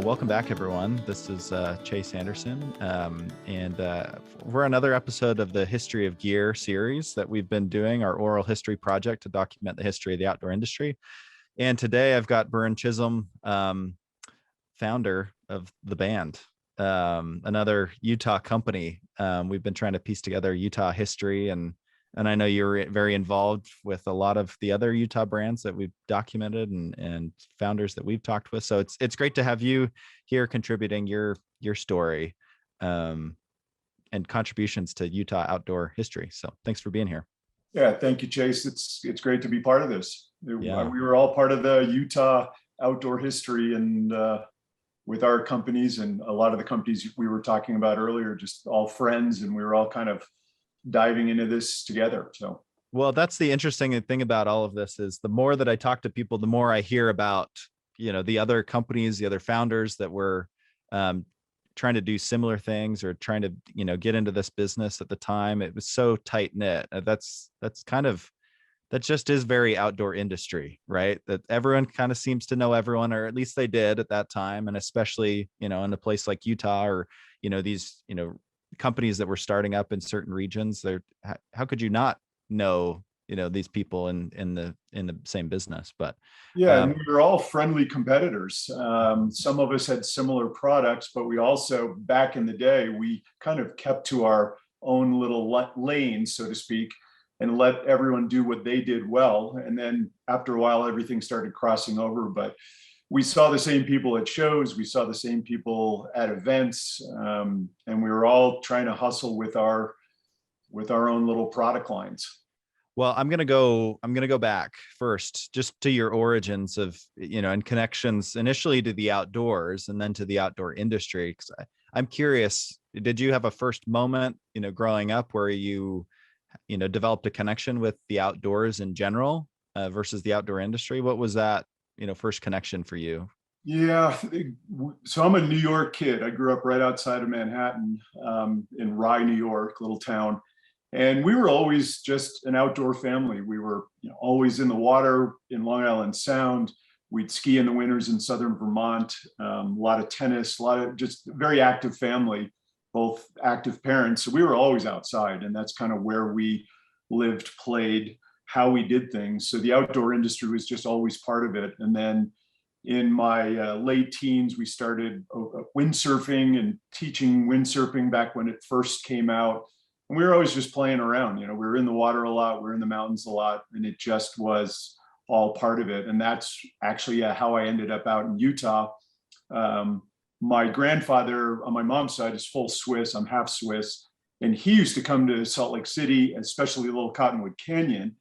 Welcome back, everyone. This is Chase Anderson, and we're another episode of the History of Gear series that we've been doing, our oral history project to document the history of the outdoor industry. And today I've got Beirne Chisolm, founder of the band, another Utah company. We've been trying to piece together Utah history, and I know you're very involved with a lot of the other Utah brands that we've documented and founders that we've talked with. So it's great to have you here contributing your story and contributions to Utah outdoor history. So thanks for being here. Yeah, thank you, Chase. It's great to be part of this. Yeah. We were all part of the Utah outdoor history, and with our companies and a lot of the companies we were talking about earlier, just all friends, and we were all kind of diving into this together. So, well, that's the interesting thing about all of this is the more that I talk to people, the more I hear about, the other companies, the other founders that were trying to do similar things or trying to, get into this business at the time. It was so tight knit. That just is very outdoor industry, right? That everyone kind of seems to know everyone, or at least they did at that time. And especially, in a place like Utah or, these, companies that were starting up in certain regions, how could you not know these people in the same business? But yeah, and we were all friendly competitors. Some of us had similar products, but we also, back in the day, we kind of kept to our own little lane, so to speak, and let everyone do what they did well. And then after a while, everything started crossing over. But we saw the same people at shows, we saw the same people at events, and we were all trying to hustle with our own little product lines. Well, I'm gonna go back first, just to your origins of and connections initially to the outdoors and then to the outdoor industry. Because I'm curious, did you have a first moment, growing up where you developed a connection with the outdoors in general versus the outdoor industry? What was that? First connection for you? Yeah, so I'm a New York kid. I grew up right outside of Manhattan, in Rye, New York, little town, and we were always just an outdoor family. We were always in the water in Long Island Sound. We'd ski in the winters in southern Vermont. A lot of tennis, a lot of just very active family, both active parents. So we were always outside, and that's kind of where we lived, played, how we did things. So the outdoor industry was just always part of it. And then in my late teens, we started windsurfing and teaching windsurfing back when it first came out. And we were always just playing around. We were in the water a lot, we were in the mountains a lot, and it just was all part of it. And that's actually how I ended up out in Utah. My grandfather on my mom's side is full Swiss. I'm half Swiss. And he used to come to Salt Lake City, especially Little Cottonwood Canyon,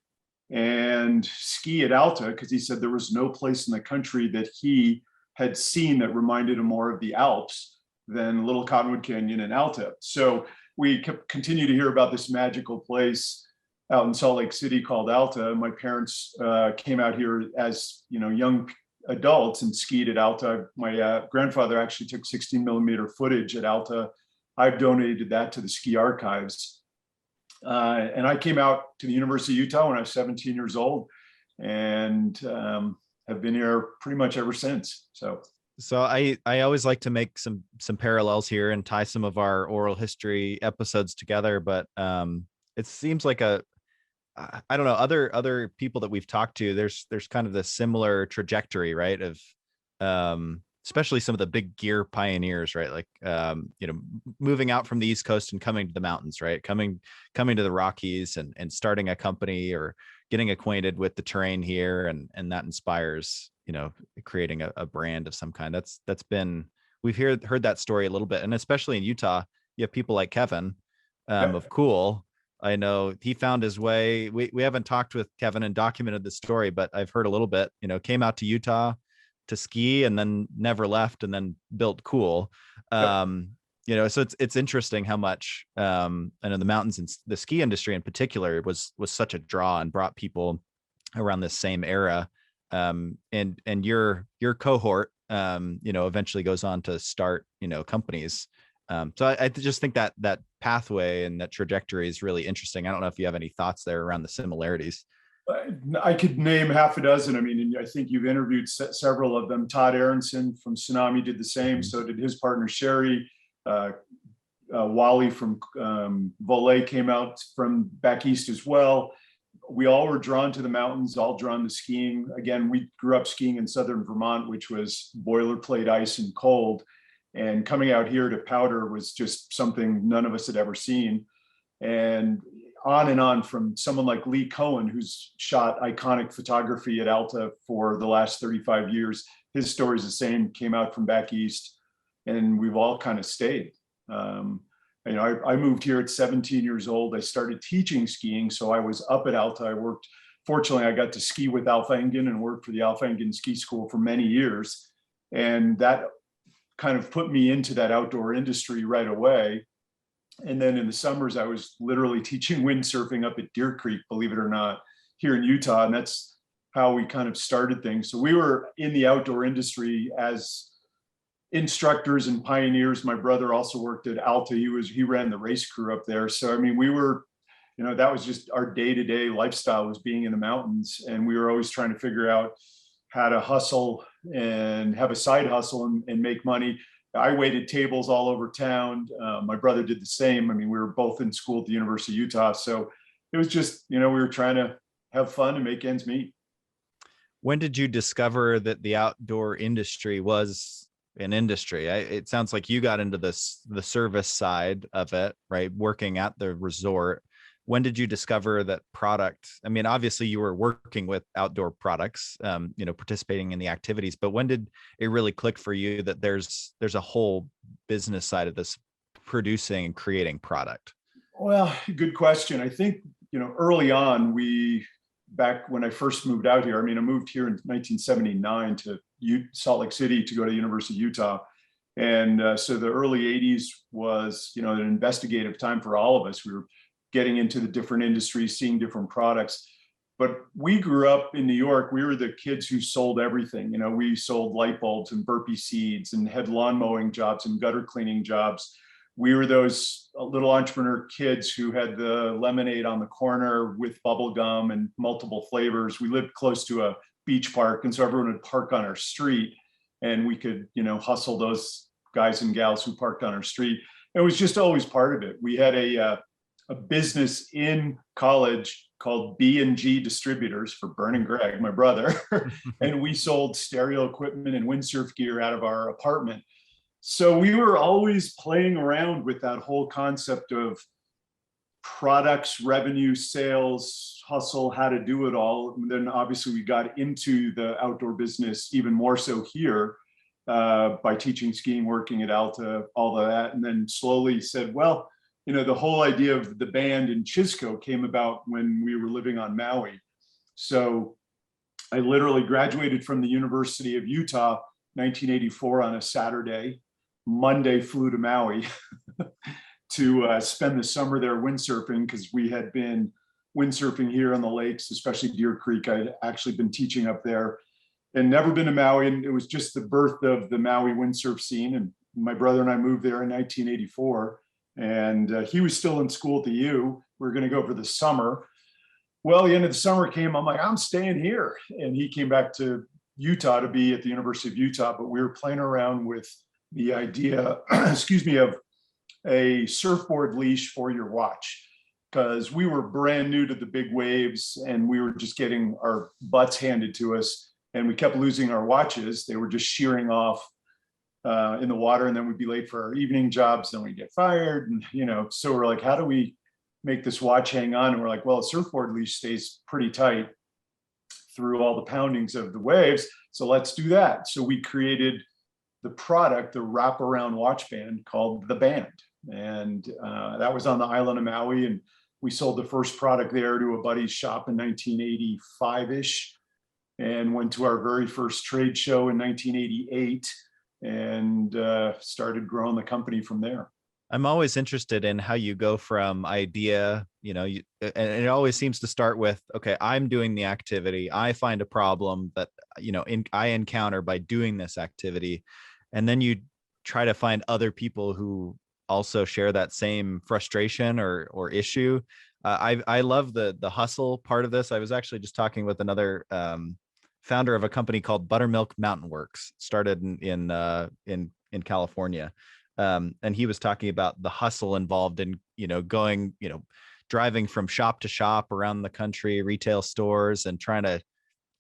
and ski at Alta, because he said there was no place in the country that he had seen that reminded him more of the Alps than Little Cottonwood Canyon and Alta. So we continue to hear about this magical place out in Salt Lake City called Alta. My parents came out here as young adults and skied at Alta. My grandfather actually took 16 millimeter footage at Alta. I've donated that to the ski archives. And I came out to the University of Utah when I was 17 years old, and have been here pretty much ever since. So I always like to make some parallels here and tie some of our oral history episodes together. But it seems like I don't know, other people that we've talked to, there's kind of the similar trajectory, right? Of especially some of the big gear pioneers, right? Like, moving out from the East Coast and coming to the mountains, right? Coming to the Rockies and starting a company or getting acquainted with the terrain here. And that inspires, creating a brand of some kind. We've heard that story a little bit. And especially in Utah, you have people like Kevin of Cool. I know he found his way. We haven't talked with Kevin and documented the story, but I've heard a little bit, came out to Utah to ski and then never left and then built Cool. So it's interesting how much I know the mountains and the ski industry in particular was such a draw and brought people around this same era. And your cohort eventually goes on to start companies. So I just think that pathway and that trajectory is really interesting. I don't know if you have any thoughts there around the similarities. I could name half a dozen. I mean, I think you've interviewed several of them. Todd Aronson from Tsunami did the same. So did his partner, Sherry. Uh, Wally from Volet came out from back east as well. We all were drawn to the mountains, all drawn to skiing. Again, we grew up skiing in southern Vermont, which was boilerplate ice and cold. And coming out here to powder was just something none of us had ever seen. And on from someone like Lee Cohen, who's shot iconic photography at Alta for the last 35 years. His story's the same, came out from back east, and we've all kind of stayed. I moved here at 17 years old. I started teaching skiing, so I was up at Alta. Fortunately, I got to ski with Alpha Engen and worked for the Alpha Engen Ski School for many years. And that kind of put me into that outdoor industry right away. And then in the summers, I was literally teaching windsurfing up at Deer Creek, believe it or not, here in Utah. And that's how we kind of started things. So we were in the outdoor industry as instructors and pioneers. My brother also worked at Alta. He ran the race crew up there. So, I mean, we were, that was just our day-to-day lifestyle, was being in the mountains. And we were always trying to figure out how to hustle and have a side hustle and make money. I waited tables all over town. My brother did the same. I mean, we were both in school at the University of Utah. So it was just, we were trying to have fun and make ends meet. When did you discover that the outdoor industry was an industry? It sounds like you got into the service side of it, right? Working at the resort. When did you discover that product? I mean, obviously you were working with outdoor products, participating in the activities, but when did it really click for you that there's a whole business side of this, producing and creating product? Well, good question. I think, early on, back when I first moved out here, I moved here in 1979 to Salt Lake City to go to the University of Utah. And so the early 80s was, an investigative time for all of us. We were getting into the different industries, seeing different products. But we grew up in New York. We were the kids who sold everything. We sold light bulbs and burpee seeds and had lawn mowing jobs and gutter cleaning jobs. We were those little entrepreneur kids who had the lemonade on the corner with bubble gum and multiple flavors. We lived close to a beach park, and so everyone would park on our street, and we could, hustle those guys and gals who parked on our street. It was just always part of it. We had a business in college called B&G Distributors for Beirne and Greg, my brother, and we sold stereo equipment and windsurf gear out of our apartment. So we were always playing around with that whole concept of products, revenue, sales, hustle, how to do it all. And then obviously we got into the outdoor business even more so here by teaching skiing, working at Alta, all of that. And then slowly said, well, the whole idea of the band in Chisco came about when we were living on Maui. So I literally graduated from the University of Utah 1984 on a Saturday. Monday flew to Maui to spend the summer there windsurfing, because we had been windsurfing here on the lakes, especially Deer Creek. I'd actually been teaching up there and never been to Maui. And it was just the birth of the Maui windsurf scene. And my brother and I moved there in 1984. And he was still in school at the U. We were going to go for the summer. Well, the end of the summer came. I'm like, I'm staying here. And he came back to Utah to be at the University of Utah. But we were playing around with the idea, of a surfboard leash for your watch, because we were brand new to the big waves and we were just getting our butts handed to us, and we kept losing our watches. They were just shearing off in the water, and then we'd be late for our evening jobs, then we'd get fired. And, so we're like, how do we make this watch hang on? And we're like, well, a surfboard leash stays pretty tight through all the poundings of the waves. So let's do that. So we created the product, the wraparound watch band called the Band. And that was on the island of Maui. And we sold the first product there to a buddy's shop in 1985-ish, and went to our very first trade show in 1988 and started growing the company from there. I'm always interested in how you go from idea, and it always seems to start with, okay, I'm doing the activity. I find a problem that, I encounter by doing this activity. And then you try to find other people who also share that same frustration or issue. I love the hustle part of this. I was actually just talking with another founder of a company called Buttermilk Mountain Works, started in California, and he was talking about the hustle involved in going driving from shop to shop around the country, retail stores, and trying to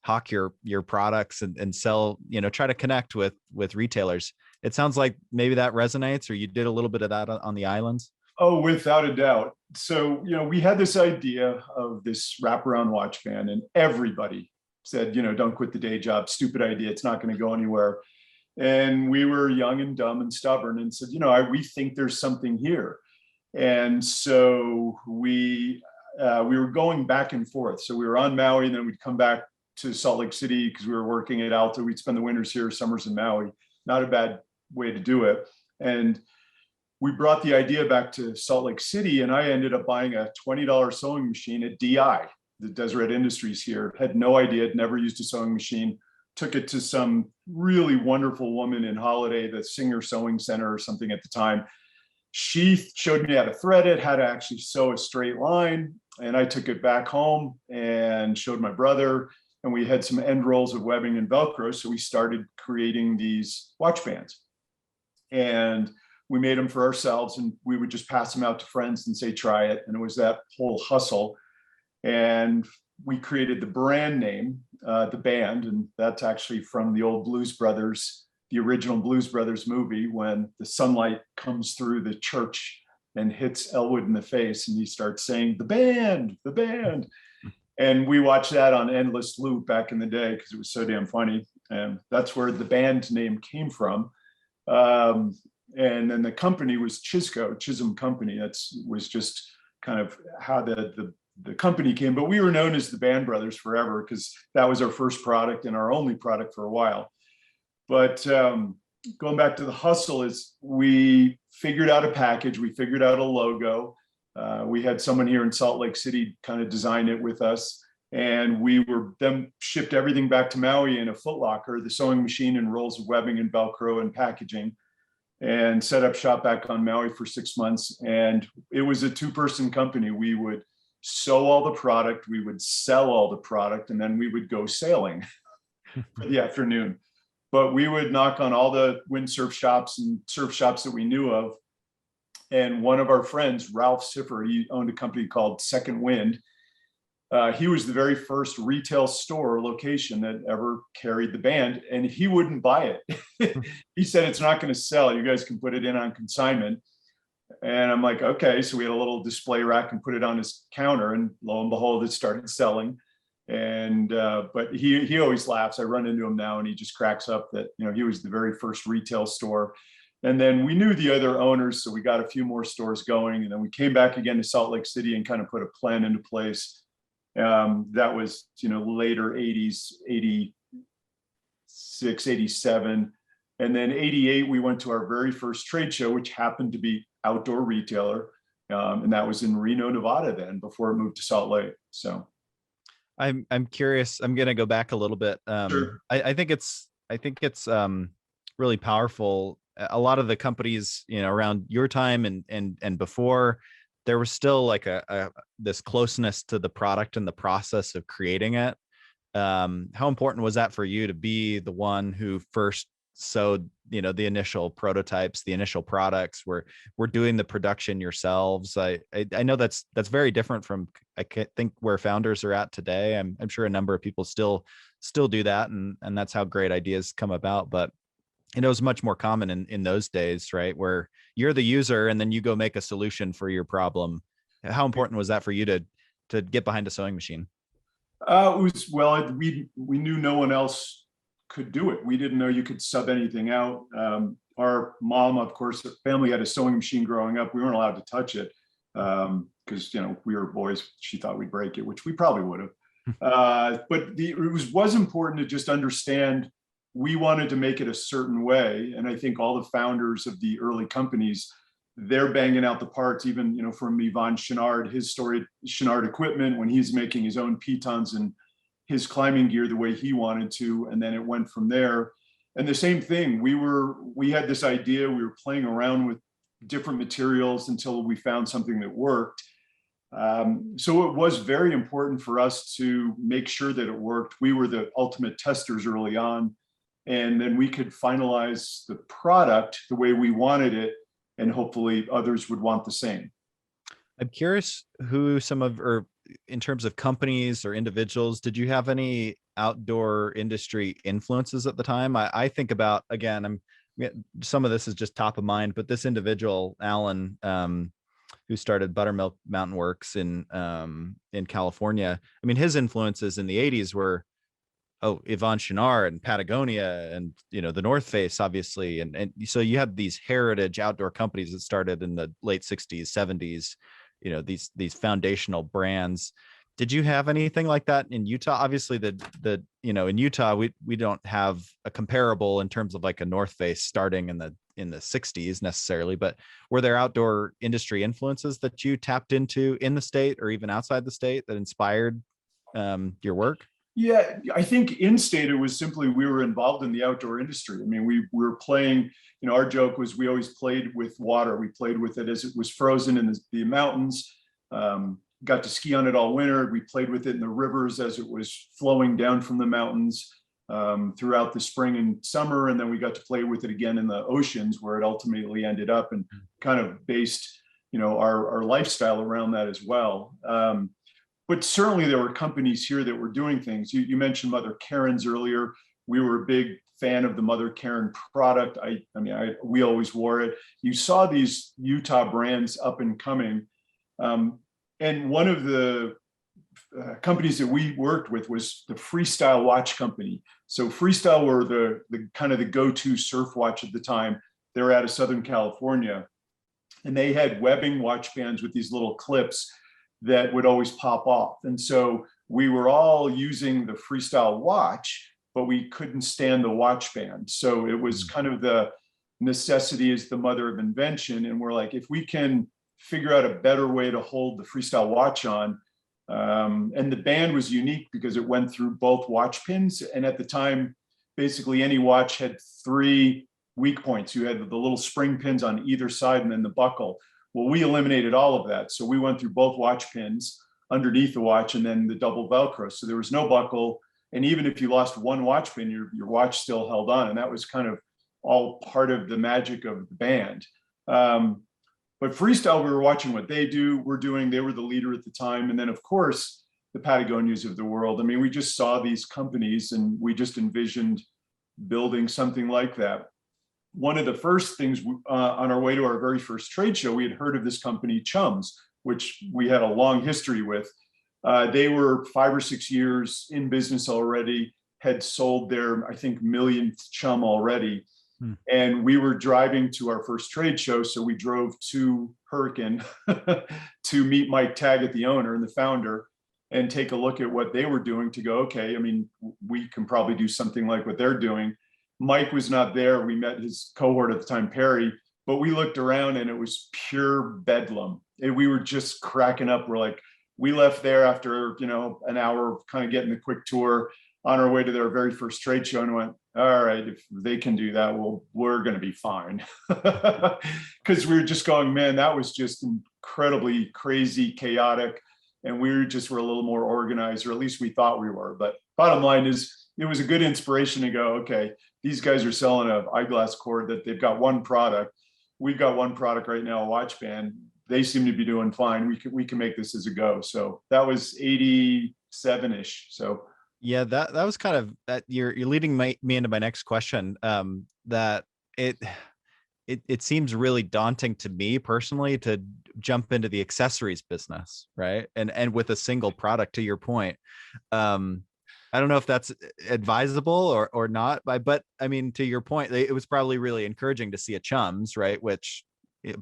hawk your products and sell, try to connect with retailers. It sounds like maybe that resonates, or you did a little bit of that on the islands. Oh, without a doubt. So, we had this idea of this wraparound watch band, and everybody said, don't quit the day job. Stupid idea. It's not going to go anywhere. And we were young and dumb and stubborn and said, we think there's something here. And so we were going back and forth. So we were on Maui, and then we'd come back to Salt Lake City because we were working at Alta. We'd spend the winters here, summers in Maui. Not a bad way to do it. And we brought the idea back to Salt Lake City, and I ended up buying a $20 sewing machine at DI, the Deseret Industries here. Had no idea, had never used a sewing machine. Took it to some really wonderful woman in Holiday, the Singer Sewing Center or something at the time. She showed me how to thread it, how to actually sew a straight line. And I took it back home and showed my brother, and we had some end rolls of webbing and Velcro. So we started creating these watch bands, and we made them for ourselves, and we would just pass them out to friends and say, try it. And it was that whole hustle. And we created the brand name, the band, and that's actually from the old Blues Brothers, the original Blues Brothers movie, when the sunlight comes through the church and hits Elwood in the face, and he starts saying, the band, the band. And we watched that on endless loop back in the day because it was so damn funny. And that's where the band name came from. And then the company was Chisolm Company. Was just kind of how the company came. But we were known as the Band Brothers forever because that was our first product and our only product for a while. But going back to the hustle, is we figured out a package. We figured out a logo. We had someone here in Salt Lake City kind of design it with us. And we were then shipped everything back to Maui in a Foot Locker, the sewing machine and rolls of webbing and Velcro and packaging, and set up shop back on Maui for 6 months. And it was a 2-person company. We would sew all the product, we would sell all the product, and then we would go sailing for the afternoon. But we would knock on all the windsurf shops and surf shops that we knew of. And one of our friends, Ralph Siffer, he owned a company called Second Wind. He was the very first retail store location that ever carried the band, and he wouldn't buy it. He said, it's not going to sell. You guys can put it in on consignment. And I'm like, okay. So we had a little display rack and put it on his counter, and lo and behold, it started selling. And but he always laughs. I run into him now, and he just cracks up that he was the very first retail store. And then we knew the other owners, so we got a few more stores going. And then we came back again to Salt Lake City and kind of put a plan into place. That was, later 80s, 86, 87. And then 88, we went to our very first trade show, which happened to be Outdoor Retailer. And that was in Reno, Nevada then, before it moved to Salt Lake. So I'm curious. I'm going to go back a little bit. Sure. I think it's really powerful. A lot of the companies, around your time and before, there was still like this closeness to the product and the process of creating it. How important was that for you to be the one who first sewed, the initial prototypes, the initial products, were doing the production yourselves? I know that's very different from, I think, where founders are at today. I'm sure a number of people still do that, and that's how great ideas come about. But it was much more common in those days, right? Where you're the user and then you go make a solution for your problem. How important was that for you to get behind a sewing machine? We knew no one else could do it. We didn't know you could sub anything out. Our mom, of course, the family had a sewing machine growing up. We weren't allowed to touch it because we were boys. She thought we'd break it, which we probably would have. But it was important to just understand. We wanted to make it a certain way. And I think all the founders of the early companies, they're banging out the parts, even, from Yvon Chouinard, his story, Chouinard Equipment, when he's making his own pitons and his climbing gear the way he wanted to. And then it went from there. And the same thing, we had this idea, we were playing around with different materials until we found something that worked. So it was very important for us to make sure that it worked. We were the ultimate testers early on, and then we could finalize the product the way we wanted it, and hopefully others would want the same. I'm curious who some of, or in terms of companies or individuals, did you have any outdoor industry influences at the time? I think about, again, some of this is just top of mind, but this individual, Alan, who started Buttermilk Mountain Works in California. I mean, his influences in the 80s were, Yvon Chouinard and Patagonia and, the North Face, obviously. And so you had these heritage outdoor companies that started in the late 60s, 70s, these foundational brands. Did you have anything like that in Utah? Obviously in Utah, we don't have a comparable in terms of like a North Face starting in the 60s necessarily, but were there outdoor industry influences that you tapped into in the state or even outside the state that inspired your work? Yeah, I think in state, it was simply we were involved in the outdoor industry. I mean, we were playing, our joke was we always played with water. We played with it as it was frozen in the mountains, got to ski on it all winter. We played with it in the rivers as it was flowing down from the mountains throughout the spring and summer. And then we got to play with it again in the oceans where it ultimately ended up, and kind of based, our lifestyle around that as well. But certainly there were companies here that were doing things. You mentioned Mother Karen's earlier. We were a big fan of the Mother Karen product. We always wore it. You saw these Utah brands up and coming. And one of the companies that we worked with was the Freestyle Watch Company. So Freestyle were the kind of the go-to surf watch at the time. They were out of Southern California. And they had webbing watch bands with these little clips that would always pop off. And so we were all using the Freestyle watch, but we couldn't stand the watch band. So it was kind of the necessity is the mother of invention. And we're like, if we can figure out a better way to hold the Freestyle watch on, and the band was unique because it went through both watch pins. And at the time, basically any watch had 3 weak points. You had the little spring pins on either side and then the buckle. Well, we eliminated all of that. So we went through both watch pins underneath the watch and then the double Velcro. So there was no buckle. And even if you lost one watch pin, your watch still held on. And that was kind of all part of the magic of the band. But Freestyle, we were watching what they were doing. They were the leader at the time. And then, of course, the Patagonias of the world. I mean, we just saw these companies and we just envisioned building something like that. One of the first things on our way to our very first trade show, we had heard of this company, Chums, which we had a long history with. They were 5 or 6 years in business already, had sold their, I think, millionth chum already. And we were driving to our first trade show. So we drove to Hurricane to meet Mike Taggett, the owner and the founder, and take a look at what they were doing to go, okay, I mean, we can probably do something like what they're doing. Mike was not there. We met his cohort at the time, Perry, but we looked around and it was pure bedlam. And we were just cracking up. We're like, we left there after, an hour kind of getting the quick tour on our way to their very first trade show and went, all right, if they can do that, well, we're going to be fine. Because we were just going, man, that was just incredibly crazy, chaotic. And we were a little more organized, or at least we thought we were. But bottom line is, it was a good inspiration to go, okay, these guys are selling an eyeglass cord that they've got one product. We've got one product right now, a watch band. They seem to be doing fine. We can make this as a go. So that was 87-ish. So yeah, that was kind of that. You're leading me into my next question. That it seems really daunting to me personally to jump into the accessories business, right? And with a single product, to your point. I don't know if that's advisable or not, but I mean, to your point, it was probably really encouraging to see a Chums, right? Which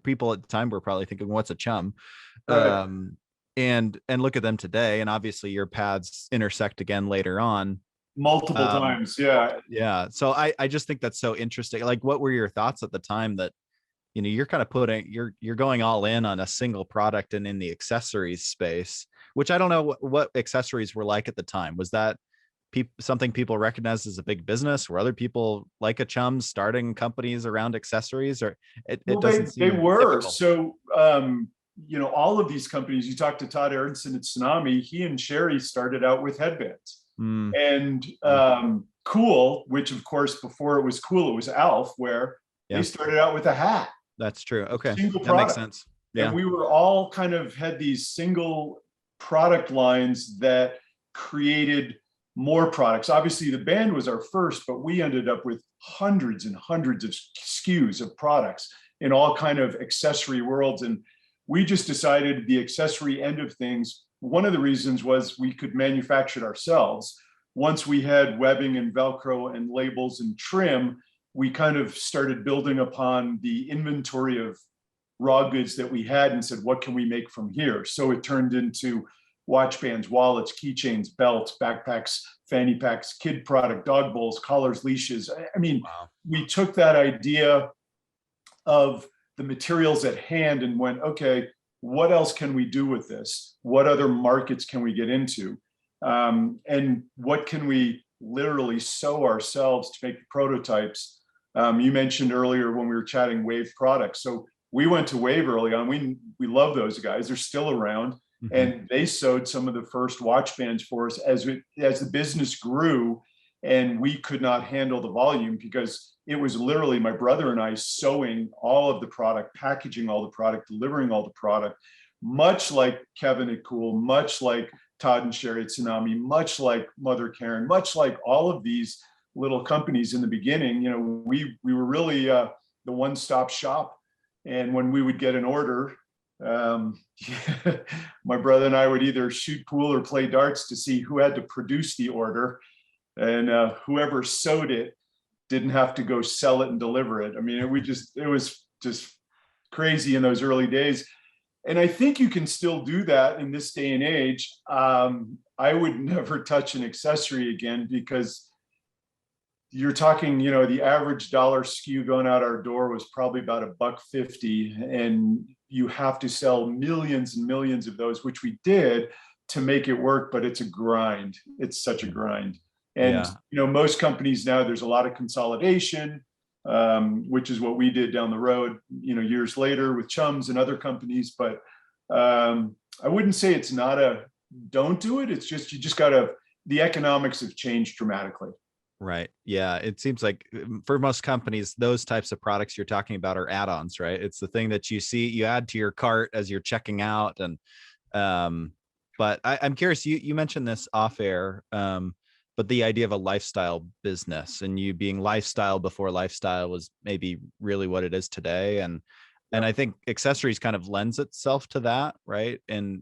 people at the time were probably thinking, what's a chum? And look at them today. And obviously your paths intersect again later on. Multiple times. Yeah. Yeah. So I just think that's so interesting. Like, what were your thoughts at the time that, you're kind of you're going all in on a single product and in the accessories space, which I don't know what accessories were like at the time. Was that something people recognize as a big business, where other people like a Chums starting companies around accessories, or it doesn't They seem were. typical. So, all of these companies, you talk to Todd Aronson at Tsunami, he and Sherry started out with headbands. Mm. And Cool, which of course, before it was Cool, it was Alf, where they started out with a hat. That's true. Okay. Single That product. makes sense. Yeah. And we were all kind of had these single product lines that created more products. Obviously, the band was our first, but we ended up with hundreds and hundreds of SKUs of products in all kind of accessory worlds. And we just decided the accessory end of things, one of the reasons was we could manufacture it ourselves. Once we had webbing and Velcro and labels and trim, we kind of started building upon the inventory of raw goods that we had and said, what can we make from here? So it turned into watch bands, wallets, keychains, belts, backpacks, fanny packs, kid product, dog bowls, collars, leashes. I mean, we took that idea of the materials at hand and went, okay, what else can we do with this? What other markets can we get into? And what can we literally sew ourselves to make the prototypes? You mentioned earlier when we were chatting Wave products. So we went to Wave early on. We love those guys. They're still around. Mm-hmm. And they sewed some of the first watch bands for us as the business grew, and we could not handle the volume because it was literally my brother and I sewing all of the product, packaging all the product, delivering all the product, much like Kevin at Cool, much like Todd and Sherry at Tsunami, much like Mother Karen, much like all of these little companies in the beginning. We were really the one-stop shop. And when we would get an order, my brother and I would either shoot pool or play darts to see who had to produce the order, and whoever sewed it didn't have to go sell it and deliver it. I mean, it was just crazy in those early days. And I think you can still do that in this day and age. I would never touch an accessory again because you're talking, the average dollar SKU going out our door was probably about $1.50, and you have to sell millions and millions of those, which we did, to make it work. But it's a grind. It's such a grind. And most companies now, there's a lot of consolidation, which is what we did down the road, years later with Chums and other companies. But I wouldn't say it's not don't do it. It's just, you just gotta, the economics have changed dramatically. Right. Yeah. It seems like for most companies, those types of products you're talking about are add-ons, right? It's the thing that you add to your cart as you're checking out. And, but I'm curious, you mentioned this off air, but the idea of a lifestyle business and you being lifestyle before lifestyle was maybe really what it is today. And I think accessories kind of lends itself to that. Right. And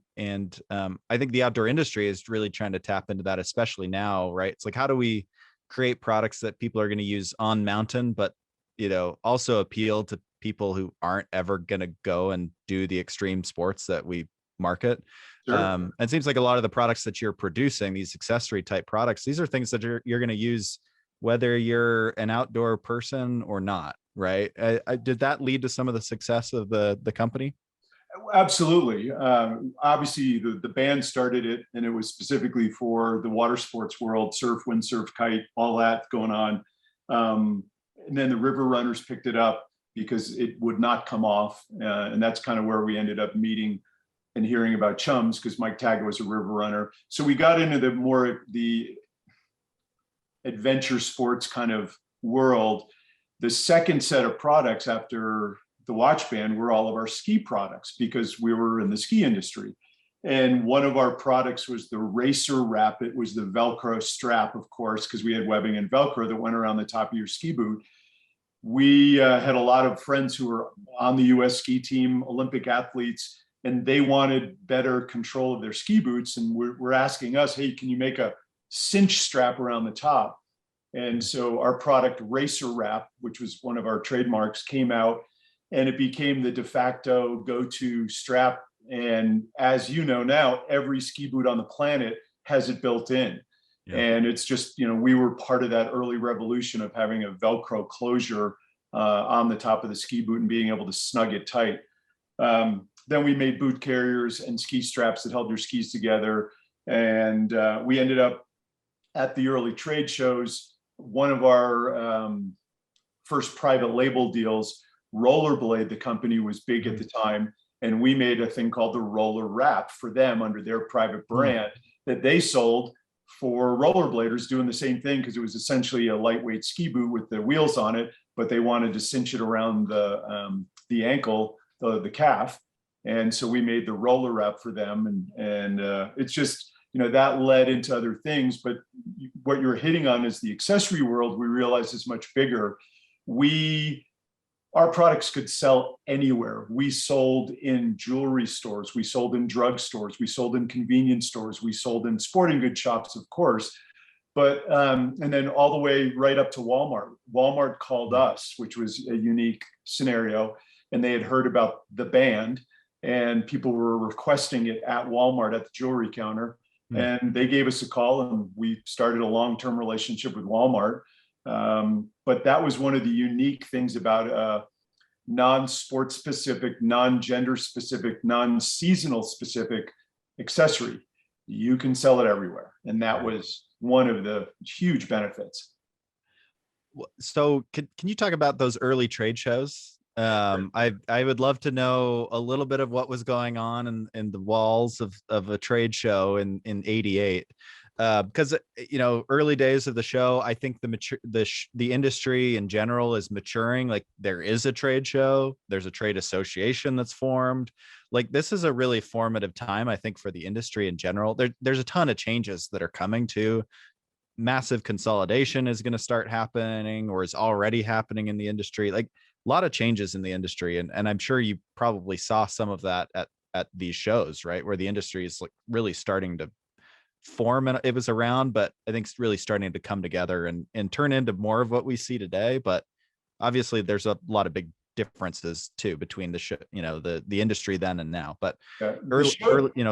I think the outdoor industry is really trying to tap into that, especially now, right? It's like, how do we create products that people are going to use on mountain, but also appeal to people who aren't ever going to go and do the extreme sports that we market. Sure. It seems like a lot of the products that you're producing, these accessory type products, these are things that you're going to use whether you're an outdoor person or not, right? Did that lead to some of the success of the company? Absolutely. Obviously, the band started it, and it was specifically for the water sports world, surf, windsurf, kite, all that going on. And then the river runners picked it up because it would not come off. And that's kind of where we ended up meeting and hearing about Chums, because Mike Taggart was a river runner. So we got into the adventure sports kind of world. The second set of products after the watch band were all of our ski products, because we were in the ski industry. And one of our products was the Racer Wrap. It was the Velcro strap, of course, because we had webbing and Velcro that went around the top of your ski boot. We had a lot of friends who were on the US ski team, Olympic athletes, and they wanted better control of their ski boots. And we're asking us, hey, can you make a cinch strap around the top? And so our product Racer Wrap, which was one of our trademarks, came out, and it became the de facto go-to strap. And as you know now, every ski boot on the planet has it built in. Yeah. And it's just, we were part of that early revolution of having a Velcro closure on the top of the ski boot and being able to snug it tight. Then we made boot carriers and ski straps that held your skis together. And we ended up at the early trade shows, one of our first private label deals, Rollerblade, the company, was big at the time. And we made a thing called the Roller Wrap for them under their private brand that they sold for rollerbladers, doing the same thing, because it was essentially a lightweight ski boot with the wheels on it, but they wanted to cinch it around the ankle, the calf. And so we made the Roller Wrap for them. And it's just, that led into other things. But what you're hitting on is the accessory world, we realize, is much bigger. Our products could sell anywhere. We sold in jewelry stores, we sold in drug stores, we sold in convenience stores, we sold in sporting goods shops, of course. But and then all the way right up to Walmart. Walmart called us, which was a unique scenario, and they had heard about the band, and people were requesting it at Walmart at the jewelry counter. And they gave us a call, and we started a long-term relationship with Walmart. But that was one of the unique things about non-sport specific, non-gender specific, non-seasonal specific accessory. You can sell it everywhere. And that was one of the huge benefits. So can you talk about those early trade shows? I would love to know a little bit of what was going on in the walls of a trade show in '88. Because early days of the show, I think the industry in general is maturing. Like, there is a trade show, there's a trade association that's formed. Like, this is a really formative time, I think, for the industry in general. There's a ton of changes that are coming to. Massive consolidation is going to start happening, or is already happening in the industry. Like, a lot of changes in the industry, and I'm sure you probably saw some of that at these shows, right, where the industry is like really starting to form. And it was around, but I think it's really starting to come together and turn into more of what we see today. But obviously there's a lot of big differences too between the industry then and now. But early,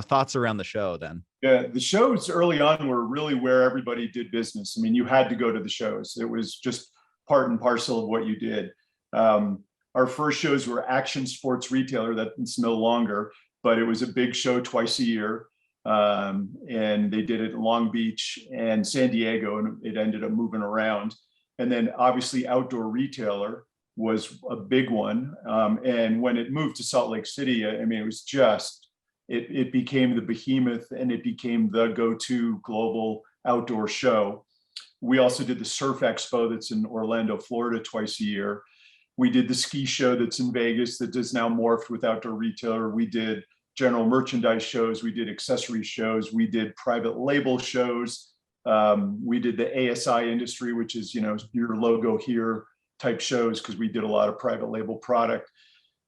thoughts around the show then. Yeah, the shows early on were really where everybody did business. I mean, you had to go to the shows. It was just part and parcel of what you did. Our first shows were Action Sports Retailer. That's no longer, but it was a big show twice a year. And they did it in Long Beach and San Diego, and it ended up moving around. And then obviously Outdoor Retailer was a big one. And when it moved to Salt Lake City, I mean, it was just, it became the behemoth, and it became the go-to global outdoor show. We also did the Surf Expo that's in Orlando, Florida, twice a year. We did the ski show that's in Vegas that is now morphed with Outdoor Retailer. We did general merchandise shows. We did accessory shows. We did private label shows. We did the ASI industry, which is, your logo here type shows, because we did a lot of private label product.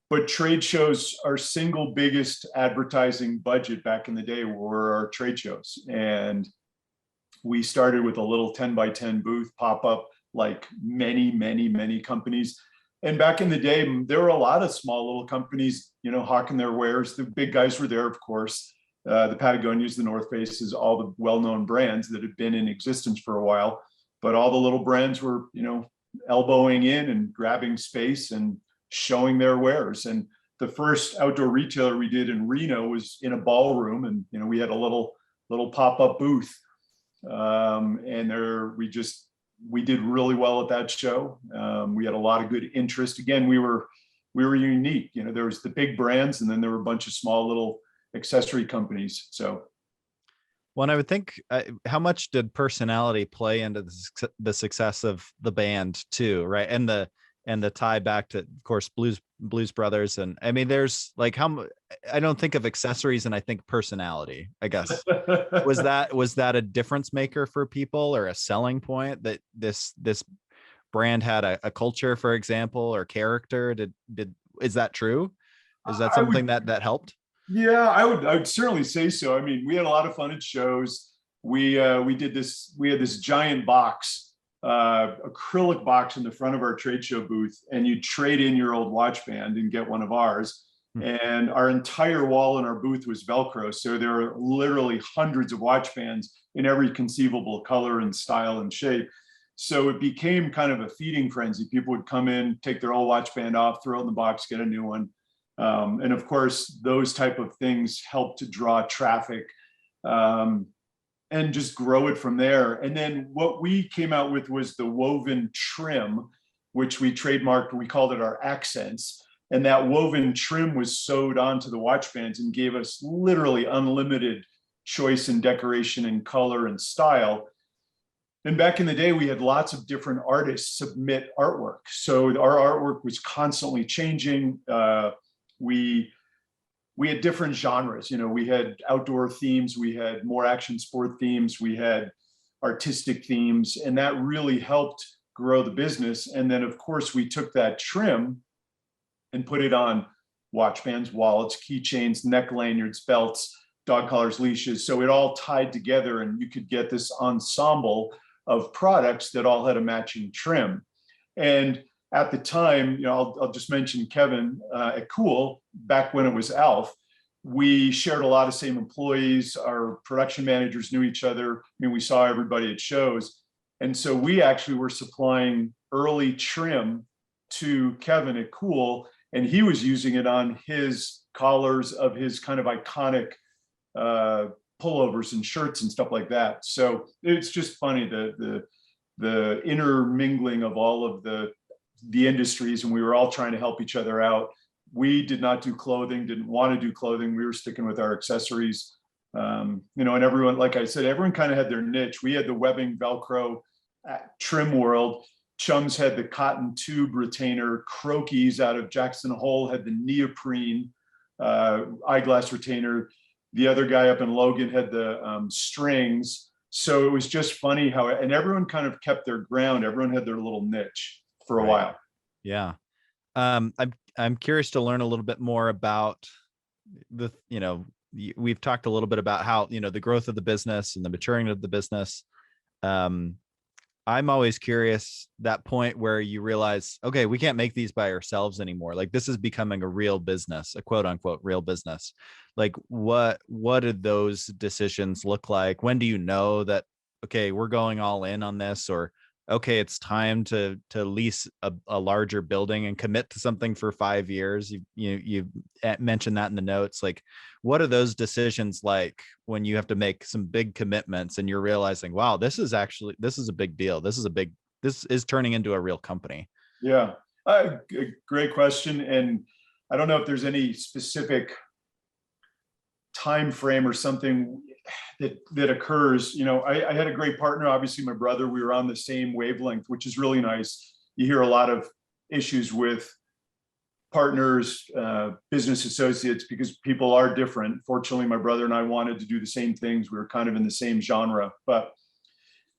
But trade shows, our single biggest advertising budget back in the day were our trade shows. And we started with a little 10 by 10 booth pop-up, like many, many, many companies. And back in the day, there were a lot of small little companies, hawking their wares. The big guys were there, of course. The Patagonias, the North Faces, all the well-known brands that had been in existence for a while. But all the little brands were, elbowing in and grabbing space and showing their wares. And the first Outdoor Retailer we did in Reno was in a ballroom, and we had a little pop-up booth. And we did really well at that show. We had a lot of good interest. Again, we were unique. There was the big brands, and then there were a bunch of small little accessory companies. So, well, I would think, how much did personality play into the success of the band too, right? And the tie back to, of course, Blues Brothers. And I mean, there's like, I don't think of accessories, and I think personality, I guess. was that a difference maker for people, or a selling point, that this brand had a culture, for example, or character? Is that true? Is that something that helped? Yeah, I would certainly say so. I mean, we had a lot of fun at shows. We had this giant box, acrylic box in the front of our trade show booth, and you trade in your old watch band and get one of ours. And our entire wall in our booth was Velcro. So there are literally hundreds of watch bands in every conceivable color and style and shape. So it became kind of a feeding frenzy. People would come in, take their old watch band off, throw it in the box, get a new one. And of course, those type of things help to draw traffic. and just grow it from there. And then what we came out with was the woven trim, which we trademarked. We called it our accents. And that woven trim was sewed onto the watch bands and gave us literally unlimited choice and decoration and color and style. And back in the day, we had lots of different artists submit artwork. So our artwork was constantly changing. We had different genres. We had outdoor themes, we had more action sport themes, we had artistic themes, and that really helped grow the business. And then, of course, we took that trim and put it on watch bands, wallets, keychains, neck lanyards, belts, dog collars, leashes. So it all tied together, and you could get this ensemble of products that all had a matching trim. And at the time, I'll just mention Kevin at Cool, back when it was Alf, we shared a lot of same employees. Our production managers knew each other. We saw everybody at shows. And so we actually were supplying early trim to Kevin at Cool, and he was using it on his collars of his kind of iconic pullovers and shirts and stuff like that. So it's just funny, the intermingling of all of the industries, and we were all trying to help each other out. We did not do clothing, didn't want to do clothing. We were sticking with our accessories. And everyone, like I said, everyone kind of had their niche. We had the webbing Velcro trim world. Chums had the cotton tube retainer. Croquis out of Jackson Hole had the neoprene eyeglass retainer. The other guy up in Logan had the strings. So it was just funny how, and everyone kind of kept their ground. Everyone had their little niche for a while. Yeah. I'm curious to learn a little bit more about we've talked a little bit about how, the growth of the business and the maturing of the business. I'm always curious that point where you realize, okay, we can't make these by ourselves anymore. Like, this is becoming a real business, a quote unquote real business. Like, what did those decisions look like? When do you know that, okay, we're going all in on this, or okay, it's time to lease a larger building and commit to something for 5 years? You mentioned that in the notes. Like, what are those decisions like when you have to make some big commitments and you're realizing, wow, this is a big deal. This is turning into a real company. Yeah, great question. And I don't know if there's any specific time frame or something that occurs. I had a great partner, obviously my brother. We were on the same wavelength, which is really nice. You hear a lot of issues with partners, business associates, because people are different. Fortunately, my brother and I wanted to do the same things. We were kind of in the same genre, but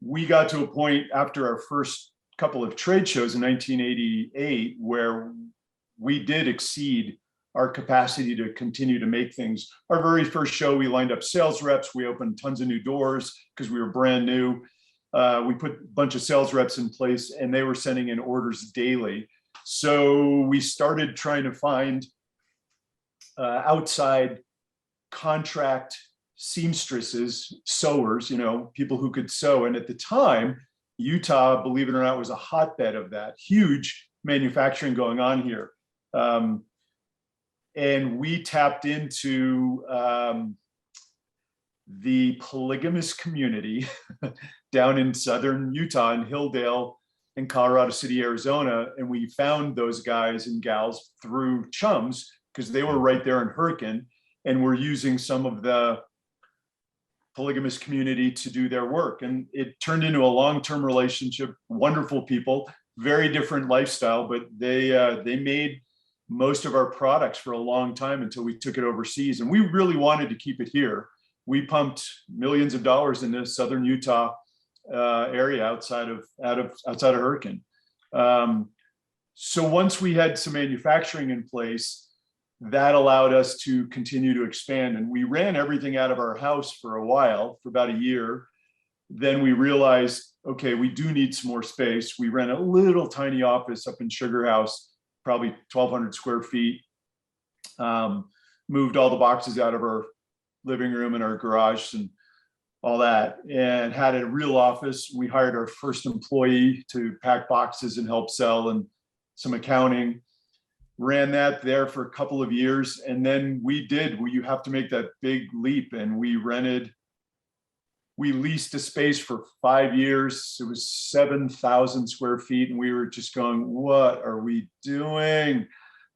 we got to a point after our first couple of trade shows in 1988 where we did exceed our capacity to continue to make things. Our very first show, we lined up sales reps. We opened tons of new doors because we were brand new. We put a bunch of sales reps in place, and they were sending in orders daily. So we started trying to find outside contract seamstresses, sewers, people who could sew. And at the time, Utah, believe it or not, was a hotbed of that. Huge manufacturing going on here. And we tapped into the polygamous community down in southern Utah, in Hilldale and Colorado City, Arizona. And we found those guys and gals through Chums because they were right there in Hurricane, and were using some of the polygamous community to do their work. And it turned into a long-term relationship. Wonderful people, very different lifestyle, but they made most of our products for a long time until we took it overseas. And we really wanted to keep it here. We pumped millions of dollars into southern Utah area outside of Hurricane. So once we had some manufacturing in place, that allowed us to continue to expand. And we ran everything out of our house for a while, for about a year. Then we realized, okay, we do need some more space. We ran a little tiny office up in Sugar House, probably 1,200 square feet. Moved all the boxes out of our living room and our garage and all that, and had a real office. We hired our first employee to pack boxes and help sell, and some accounting. Ran that there for a couple of years. And then you have to make that big leap. And we rented we leased a space for 5 years. It was 7,000 square feet. And we were just going, what are we doing?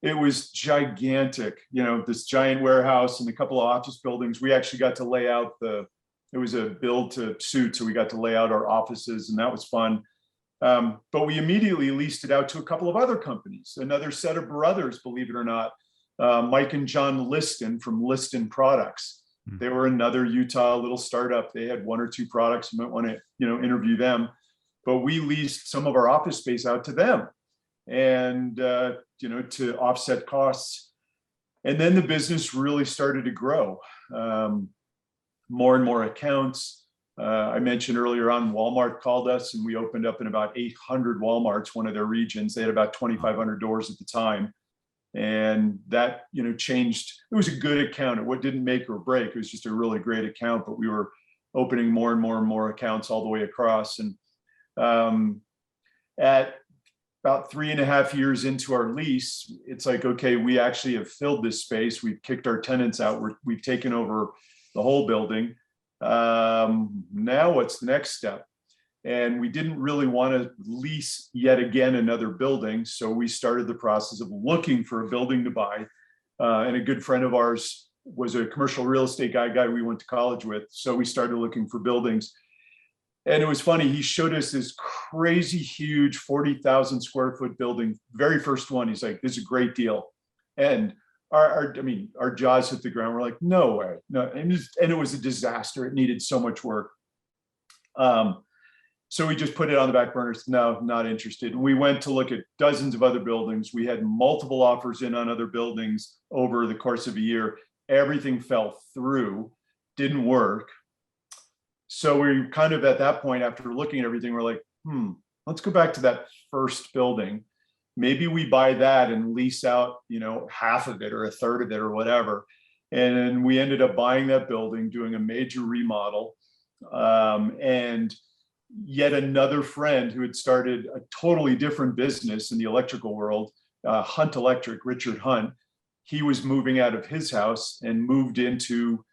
It was gigantic, this giant warehouse and a couple of office buildings. We actually got to lay out it was a build to suit. So we got to lay out our offices, and that was fun. But we immediately leased it out to a couple of other companies, another set of brothers, believe it or not, Mike and John Liston from Liston Products. They were another Utah little startup. They had 1 or 2 products. You might want to, interview them. But we leased some of our office space out to them, and to offset costs. And then the business really started to grow. More and more accounts. I mentioned earlier on, Walmart called us, and we opened up in about 800 Walmarts, one of their regions. They had about 2,500 doors at the time. And that, changed. It was a good account. It didn't make or break. It was just a really great account, but we were opening more and more and more accounts all the way across. And at about 3.5 years into our lease, it's like, okay, we actually have filled this space. We've kicked our tenants out. We've taken over the whole building. Now what's the next step? And we didn't really want to lease yet again another building. So we started the process of looking for a building to buy. And a good friend of ours was a commercial real estate guy we went to college with. So we started looking for buildings. And it was funny, he showed us this crazy huge 40,000 square foot building. Very first one, he's like, this is a great deal. And our jaws hit the ground. We're like, no way. No. And it was a disaster. It needed so much work. So we just put it on the back burner. No, not interested. And we went to look at dozens of other buildings. We had multiple offers in on other buildings over the course of a year. Everything fell through, didn't work. So we kind of at that point, after looking at everything, we're like, let's go back to that first building. Maybe we buy that and lease out, half of it or a third of it or whatever. And we ended up buying that building, doing a major remodel. And yet another friend who had started a totally different business in the electrical world, Hunt Electric, Richard Hunt, he was moving out of his house and moved into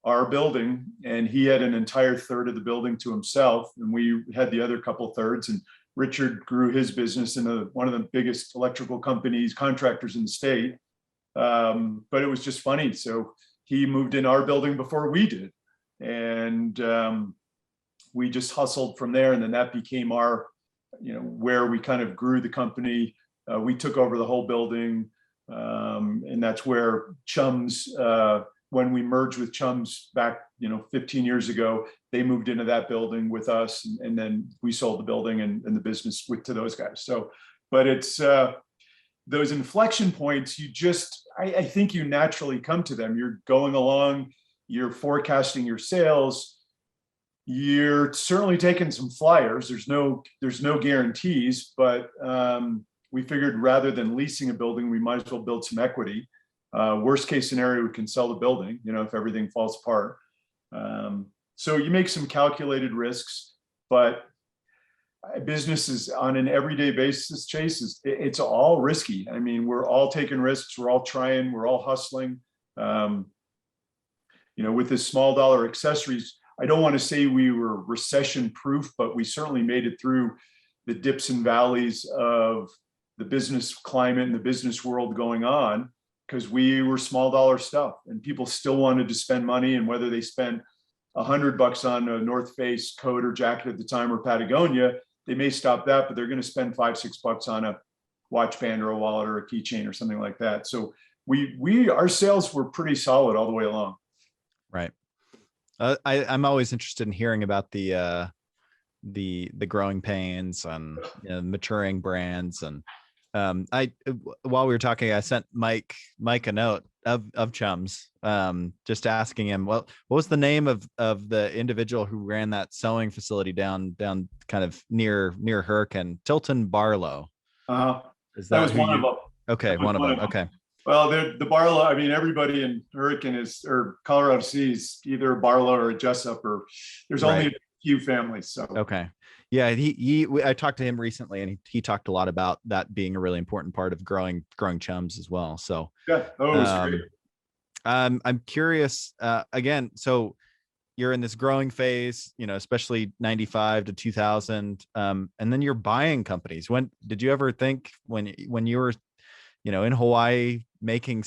our building, and he had an entire third of the building to himself, and we had the other couple thirds. And Richard grew his business into one of the biggest electrical companies, contractors in the state. But it was just funny. So he moved in our building before we did, and we just hustled from there. And then that became our, where we kind of grew the company. We took over the whole building, and that's where Chums. When we merged with Chums back, 15 years ago, they moved into that building with us, and then we sold the building and the business to those guys. So, but it's those inflection points, I think you naturally come to them. You're going along, you're forecasting your sales, you're certainly taking some flyers. There's no guarantees, but we figured rather than leasing a building, we might as well build some equity. Worst case scenario, we can sell the building, if everything falls apart. So you make some calculated risks, but business is on an everyday basis, Chase, it's all risky. I mean, we're all taking risks. We're all trying, we're all hustling. With this small dollar accessories, I don't want to say we were recession proof, but we certainly made it through the dips and valleys of the business climate and the business world going on, because we were small dollar stuff and people still wanted to spend money. And whether they spent $100 on a North Face coat or jacket at the time, or Patagonia, they may stop that, but they're going to spend $5-6 on a watch band or a wallet or a keychain or something like that. So our sales were pretty solid all the way along. Right. I'm always interested in hearing about the growing pains and maturing brands. And while we were talking, I sent Mike a note of Chums, just asking him, what was the name of the individual who ran that sewing facility down kind of near Hurricane? Tilton Barlow. That was one of them. Okay, one of them. Okay. Well, the Barlow, I mean, everybody in Hurricane or Colorado sees either Barlow or a Jessup, or there's only a few families. So okay. Yeah, I talked to him recently, and he talked a lot about that being a really important part of growing Chums as well. So yeah, that was great. I'm curious again. So you're in this growing phase, especially 95 to 2000. And then you're buying companies. When did you ever think when you were, in Hawaii making,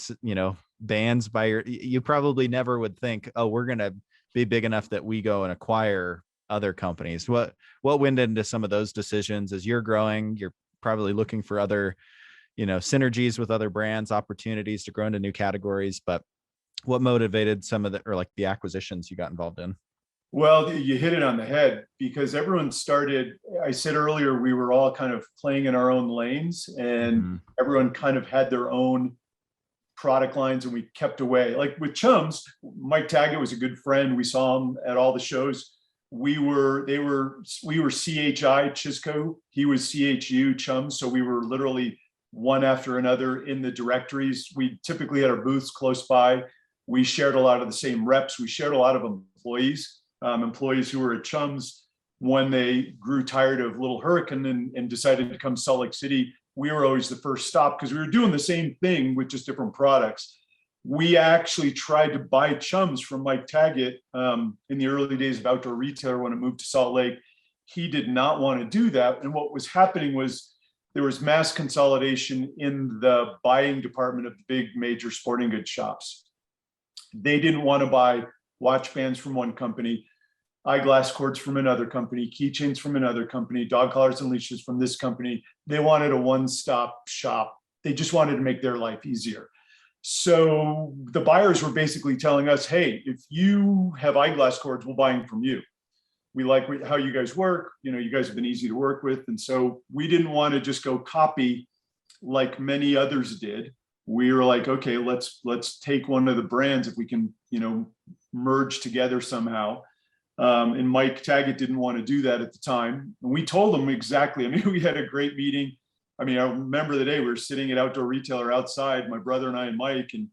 bands you probably never would think, oh, we're going to be big enough that we go and acquire other companies. What went into some of those decisions as you're growing? You're probably looking for other, synergies with other brands, opportunities to grow into new categories, but what motivated some of the acquisitions you got involved in? Well, you hit it on the head because everyone started. I said earlier, we were all kind of playing in our own lanes, and everyone kind of had their own product lines, and we kept away. Like with Chums, Mike Taggett was a good friend. We saw him at all the shows. We were CHI Chisco. He was CHU Chums. So we were literally one after another in the directories. We typically had our booths close by. We shared a lot of the same reps. We shared a lot of employees who were at Chums when they grew tired of Little Hurricane and decided to come to Salt Lake City. We were always the first stop because we were doing the same thing with just different products. We actually tried to buy Chums from Mike Taggett in the early days of Outdoor Retailer when it moved to Salt Lake. He did not want to do that. And what was happening was there was mass consolidation in the buying department of the big major sporting goods shops. They didn't want to buy watch bands from one company, eyeglass cords from another company, keychains from another company, dog collars and leashes from this company. They wanted a one-stop shop. They just wanted to make their life easier. So the buyers were basically telling us, hey, if you have eyeglass cords, we'll buy them from you. We like how you guys work. You guys have been easy to work with. And so we didn't want to just go copy like many others did. We were like, okay, let's take one of the brands if we can, merge together somehow. And Mike Taggett didn't want to do that at the time. And we told him exactly. I mean, we had a great meeting. I mean, I remember the day we were sitting at Outdoor Retailer outside, my brother and I and Mike, and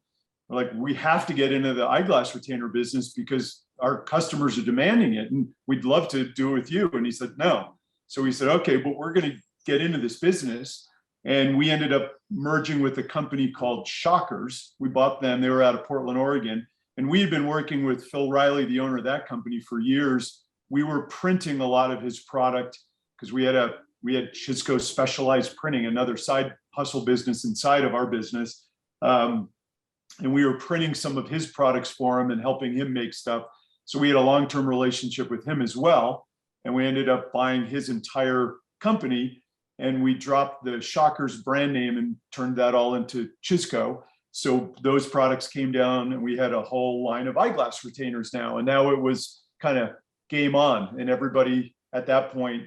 we're like, we have to get into the eyeglass retainer business because our customers are demanding it and we'd love to do it with you. And he said, no. So we said, okay, but we're going to get into this business. And we ended up merging with a company called Shockers. We bought them. They were out of Portland, Oregon. And we had been working with Phil Riley, the owner of that company, for years. We were printing a lot of his product because we had Chisco Specialized Printing, another side hustle business inside of our business. And we were printing some of his products for him and helping him make stuff. So we had a long-term relationship with him as well. And we ended up buying his entire company. And we dropped the Shockers brand name and turned that all into Chisco. So those products came down and we had a whole line of eyeglass retainers now. And now it was kind of game on. And everybody at that point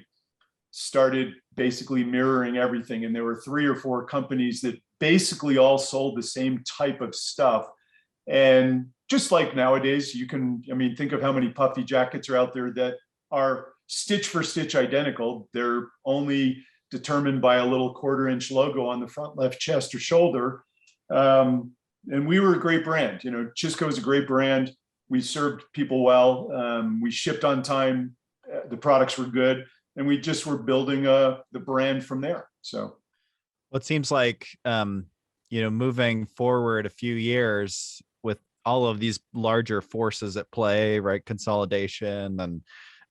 started basically mirroring everything. And there were 3 or 4 companies that basically all sold the same type of stuff. And just like nowadays, think of how many puffy jackets are out there that are stitch for stitch identical. They're only determined by a little 1/4-inch logo on the front left chest or shoulder. And we were a great brand. Chisco is a great brand. We served people well. We shipped on time. The products were good. And we just were building the brand from there. So it seems like, moving forward a few years with all of these larger forces at play, right? Consolidation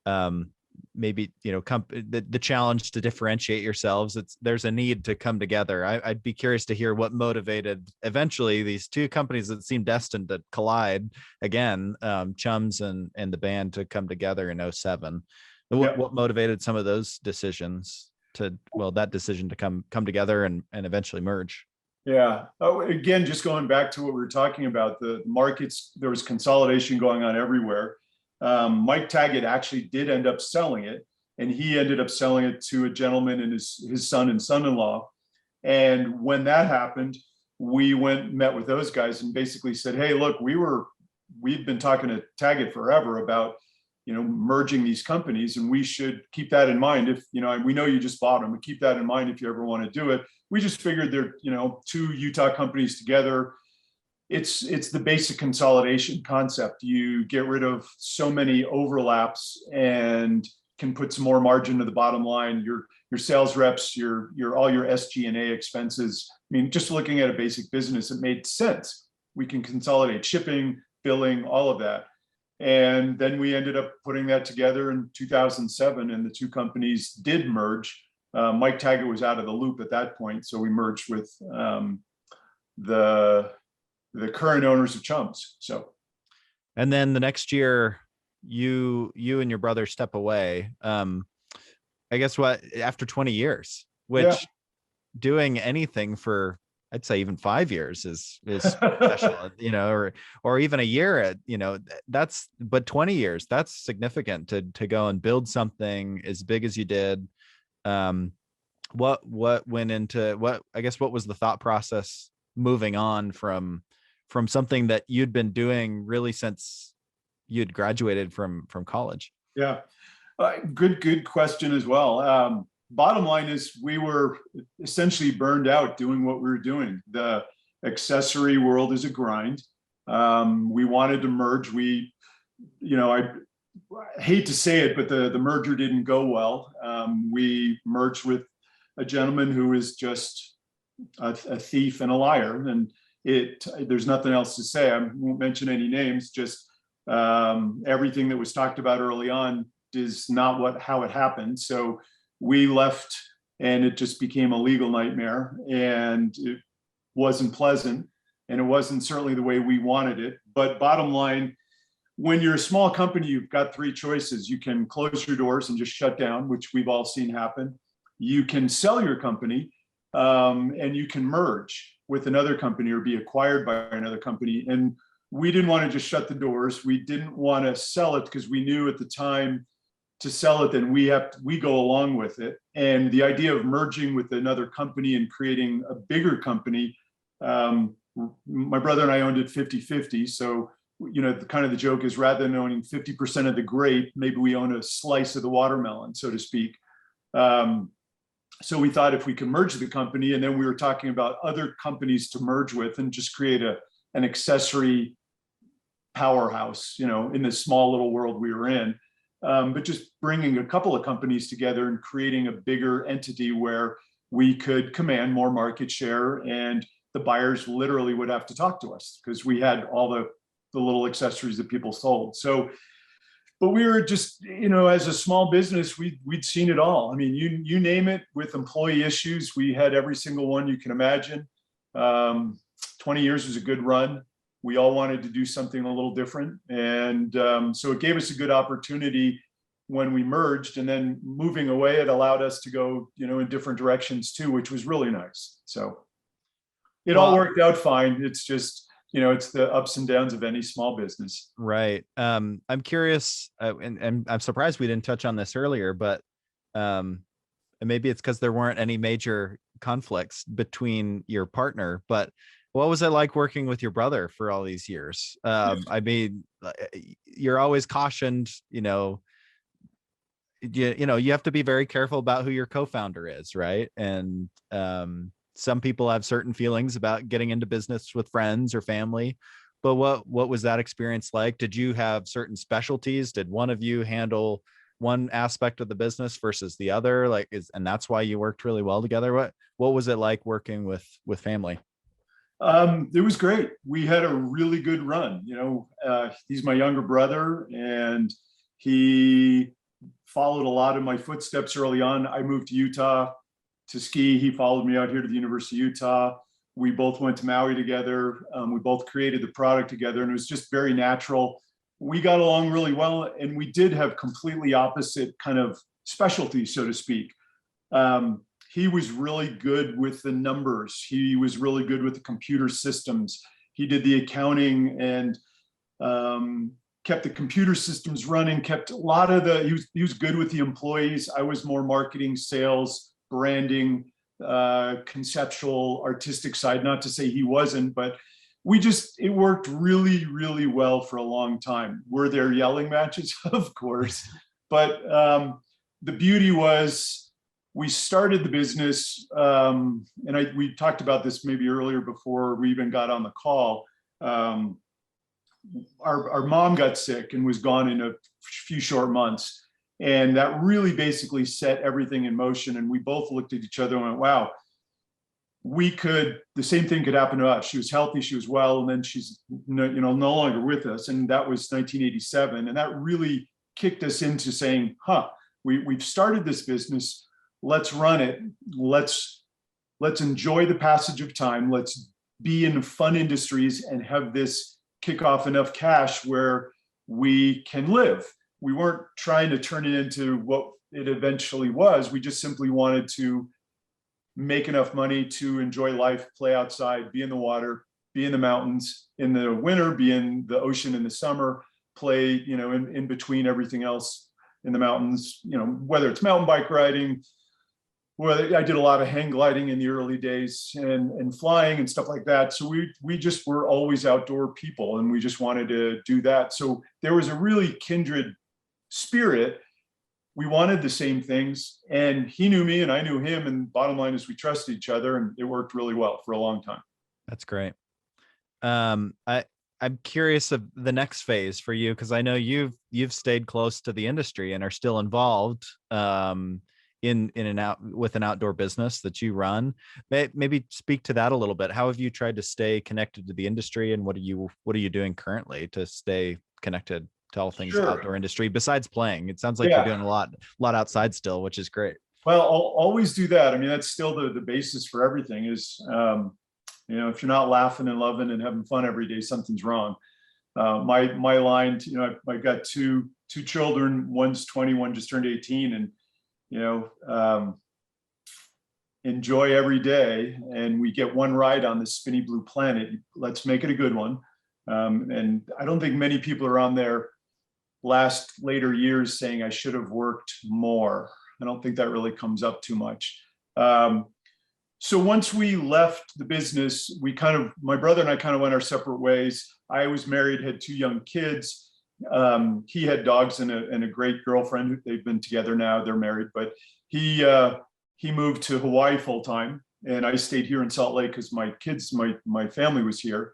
and maybe, the challenge to differentiate yourselves. There's a need to come together. I'd be curious to hear what motivated eventually these two companies that seemed destined to collide again, Chums and the band, to come together in 2007. What motivated some of those decisions that decision to come together and eventually merge? Yeah. Oh, again, just going back to what we were talking about, the markets, there was consolidation going on everywhere. Mike Taggett actually did end up selling it, and he ended up selling it to a gentleman and his son and son-in-law. And when that happened, we went and met with those guys and basically said, hey, look, we've been talking to Taggett forever about, merging these companies, and we should keep that in mind. If, we know you just bought them, but keep that in mind if you ever want to do it. We just figured they're, 2 Utah companies together. It's the basic consolidation concept. You get rid of so many overlaps and can put some more margin to the bottom line. Your sales reps, your all your SG&A expenses. I mean, just looking at a basic business, it made sense. We can consolidate shipping, billing, all of that. And then we ended up putting that together in 2007, and the two companies did merge. Mike Taggart was out of the loop at that point, so we merged with the current owners of Chums. So, and then the next year, you and your brother step away. I guess after 20 years, which yeah. Doing anything for, I'd say even 5 years is special, or even a year but 20 years, that's significant to go and build something as big as you did. What went into what was the thought process moving on from something that you'd been doing really since you'd graduated from college? Yeah. Good question as well. Bottom line is we were essentially burned out doing what we were doing. The accessory world is a grind. We wanted to merge. I hate to say it, but the merger didn't go well. We merged with a gentleman who is just a thief and a liar. And there's nothing else to say. I won't mention any names, just everything that was talked about early on is not how it happened. So we left, and it just became a legal nightmare, and it wasn't pleasant, and it wasn't certainly the way we wanted it. But bottom line, when you're a small company, you've got three choices. You can close your doors and just shut down, which we've all seen happen. You can sell your company, and you can merge with another company or be acquired by another company. And we didn't want to just shut the doors. We didn't want to sell it because we knew at the time to sell it, then we go along with it. And the idea of merging with another company and creating a bigger company, my brother and I owned it 50-50. So, the joke is, rather than owning 50% of the grape, maybe we own a slice of the watermelon, so to speak. So we thought if we could merge the company, and then we were talking about other companies to merge with and just create an accessory powerhouse, in this small little world we were in. But just bringing a couple of companies together and creating a bigger entity where we could command more market share, and the buyers literally would have to talk to us because we had all the little accessories that people sold. So, but we were just, as a small business, we'd seen it all. I mean, you name it, with employee issues, we had every single one you can imagine. 20 years was a good run. We all wanted to do something a little different. And so it gave us a good opportunity when we merged, and then moving away, it allowed us to go, in different directions too, which was really nice. So it all worked out fine. It's just, it's the ups and downs of any small business. Right. I'm curious, and I'm surprised we didn't touch on this earlier, but and maybe it's because there weren't any major conflicts between your partner, but what was it like working with your brother for all these years? I mean, you're always cautioned, you have to be very careful about who your co-founder is, right? And some people have certain feelings about getting into business with friends or family. But what was that experience like? Did you have certain specialties? Did one of you handle one aspect of the business versus the other? And that's why you worked really well together? What was it like working with family? It was great. We had a really good run. He's my younger brother, and he followed a lot of my footsteps early on. I moved to Utah to ski. He followed me out here to the University of Utah. We both went to Maui together. We both created the product together, and it was just very natural. We got along really well, and we did have completely opposite kind of specialties, so to speak. He was really good with the numbers. He was really good with the computer systems. He did the accounting and kept the computer systems running, kept a lot of he was good with the employees. I was more marketing, sales, branding, conceptual, artistic side. Not to say he wasn't, but it worked really, really well for a long time. Were there yelling matches? Of course. But the beauty was, we started the business, and we talked about this maybe earlier before we even got on the call. Our mom got sick and was gone in a few short months. And that really basically set everything in motion. And we both looked at each other and went, wow, the same thing could happen to us. She was healthy, she was well, and then she's no longer with us. And that was 1987. And that really kicked us into saying, we've started this business. Let's run it. Let's enjoy the passage of time. Let's be in fun industries and have this kick off enough cash where we can live. We weren't trying to turn it into what it eventually was. We just simply wanted to make enough money to enjoy life, play outside, be in the water, be in the mountains in the winter, be in the ocean in the summer, play, in between everything else in the mountains, whether it's mountain bike riding, whether I did a lot of hang gliding in the early days and flying and stuff like that. So we just were always outdoor people, and we just wanted to do that. So there was a really kindred spirit. We wanted the same things, and he knew me and I knew him. And bottom line is we trusted each other, and it worked really well for a long time. That's great. I'm curious of the next phase for you, because I know you've stayed close to the industry and are still involved in and out with an outdoor business that you run. Maybe speak to that a little bit. How have you tried to stay connected to the industry, and what are you doing currently to stay connected to all things outdoor industry besides playing? It sounds like you're doing a lot outside still, which is great. Well, I'll always do that. I mean, that's still the basis for everything is, if you're not laughing and loving and having fun every day, something's wrong. My line, I've got two children, one's 20, one just turned 18, and, enjoy every day. And we get one ride on this spinny blue planet. Let's make it a good one. And I don't think many people are on their later years saying I should have worked more. I don't think that really comes up too much. So once we left the business, my brother and I kind of went our separate ways. I was married, had two young kids. He had dogs and a great girlfriend. They've been together now, they're married, but he moved to Hawaii full time. And I stayed here in Salt Lake because my family was here.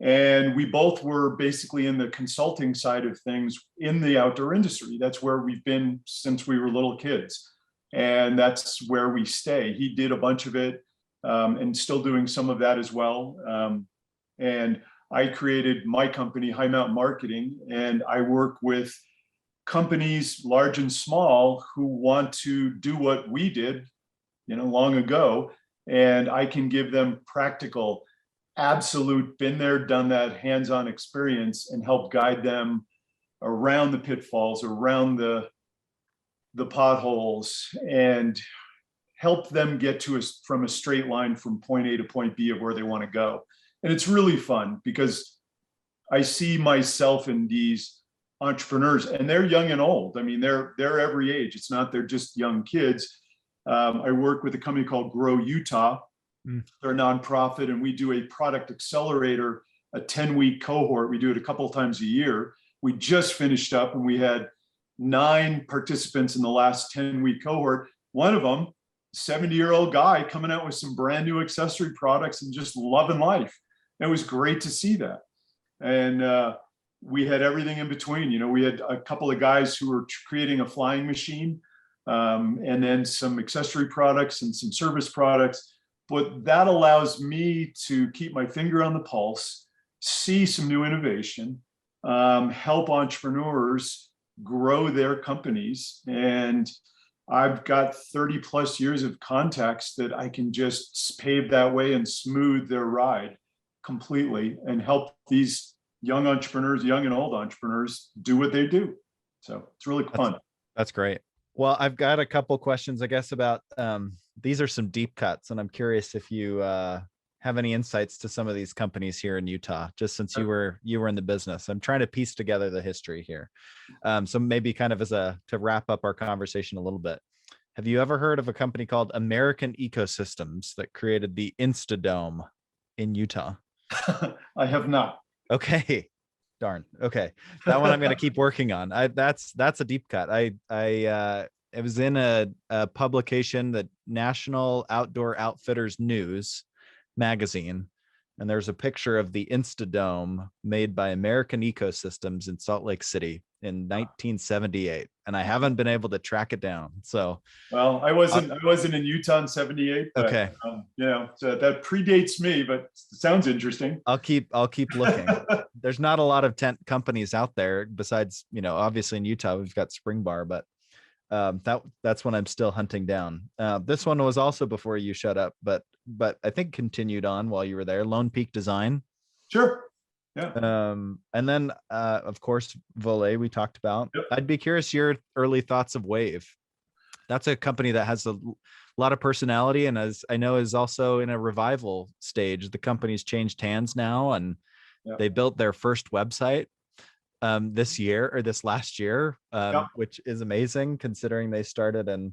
And we both were basically in the consulting side of things in the outdoor industry. That's where we've been since we were little kids. And that's where we stay. He did a bunch of it and still doing some of that as well. And I created my company, High Mountain Marketing, and I work with companies large and small who want to do what we did, long ago. And I can give them practical, absolute, been there, done that, hands-on experience, and help guide them around the pitfalls, around the potholes, and help them get from a straight line from point A to point B of where they want to go. And it's really fun because I see myself in these entrepreneurs, and they're young and old. I mean, they're every age. It's not they're just young kids. I work with a company called Grow Utah. They're a nonprofit, and we do a product accelerator, a 10-week cohort. We do it a couple of times a year. We just finished up, and we had 9 participants in the last 10-week cohort. One of them, 70-year-old guy, coming out with some brand new accessory products and just loving life. It was great to see that. And we had everything in between. We had a couple of guys who were creating a flying machine, and then some accessory products and some service products. But that allows me to keep my finger on the pulse, see some new innovation, help entrepreneurs grow their companies. And I've got 30 plus years of contacts that I can just pave that way and smooth their ride completely and help these young entrepreneurs, young and old entrepreneurs, do what they do. So it's really fun. That's great. Well, I've got a couple questions, I guess, about these are some deep cuts, and I'm curious if you have any insights to some of these companies here in Utah, just since you were in the business. I'm trying to piece together the history here. So maybe kind of to wrap up our conversation a little bit. Have you ever heard of a company called American Ecosystems that created the Instadome in Utah? I have not. Okay. Darn. Okay. That one I'm going to keep working on. That's a deep cut. It was in a publication, the National Outdoor Outfitters News magazine. And there's a picture of the Instadome made by American Ecosystems in Salt Lake City. in 1978, and I haven't been able to track it down. So, well, I wasn't in Utah in '78, but okay, so that predates me. But it sounds interesting. I'll keep looking. There's not a lot of tent companies out there besides, obviously in Utah we've got Spring Bar, but that's when I'm still hunting down. This one was also before you shut up, but I think continued on while you were there. Lone Peak Design. Sure. Yeah. And then of course Volet we talked about. Yep. I'd be curious your early thoughts of Wave. That's a company that has a lot of personality, and as I know is also in a revival stage. The company's changed hands now, and they built their first website this last year, which is amazing considering they started in